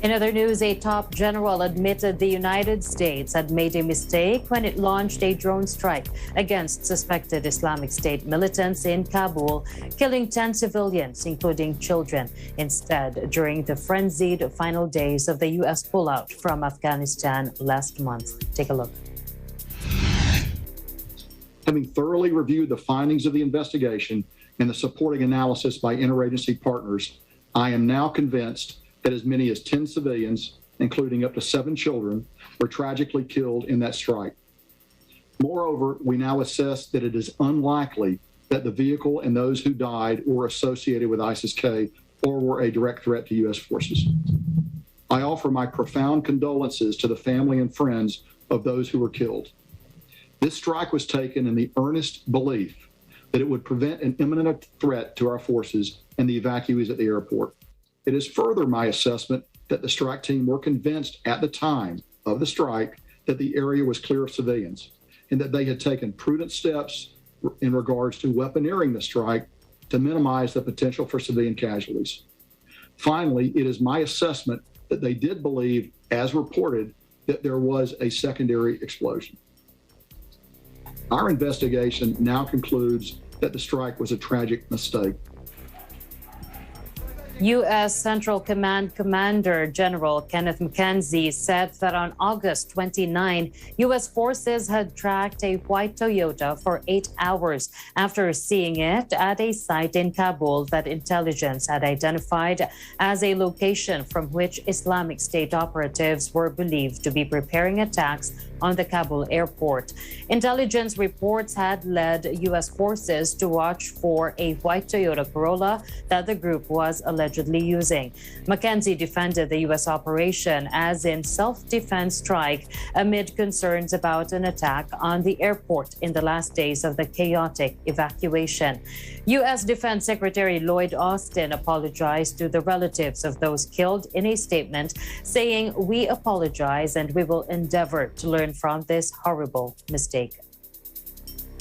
In other news, a top general admitted the United States had made a mistake when it launched a drone strike against suspected Islamic State militants in Kabul, killing 10 civilians, including children, instead during the frenzied final days of the U.S. pullout from Afghanistan last month. Take a look. Having thoroughly reviewed the findings of the investigation and the supporting analysis by interagency partners, I am now convinced that as many as 10 civilians, including up to 7 children, were tragically killed in that strike. Moreover, we now assess that it is unlikely that the vehicle and those who died were associated with ISIS-K or were a direct threat to U.S. forces. I offer my profound condolences to the family and friends of those who were killed. This strike was taken in the earnest belief that it would prevent an imminent threat to our forces and the evacuees at the airport. It is further my assessment that the strike team were convinced at the time of the strike that the area was clear of civilians and that they had taken prudent steps in regards to weaponeering the strike to minimize the potential for civilian casualties. Finally, it is my assessment that they did believe, as reported, that there was a secondary explosion. Our investigation now concludes that the strike was a tragic mistake. U.S. Central Command Commander General Kenneth McKenzie said that on August 29, U.S. forces had tracked a white Toyota for 8 hours after seeing it at a site in Kabul that intelligence had identified as a location from which Islamic State operatives were believed to be preparing attacks on the Kabul airport. Intelligence reports had led U.S. forces to watch for a white Toyota Corolla that the group was allegedly using. McKenzie defended the U.S. operation as in self-defense strike amid concerns about an attack on the airport in the last days of the chaotic evacuation. U.S. Defense Secretary Lloyd Austin apologized to the relatives of those killed in a statement, saying, "We apologize and we will endeavor to learn from this horrible mistake."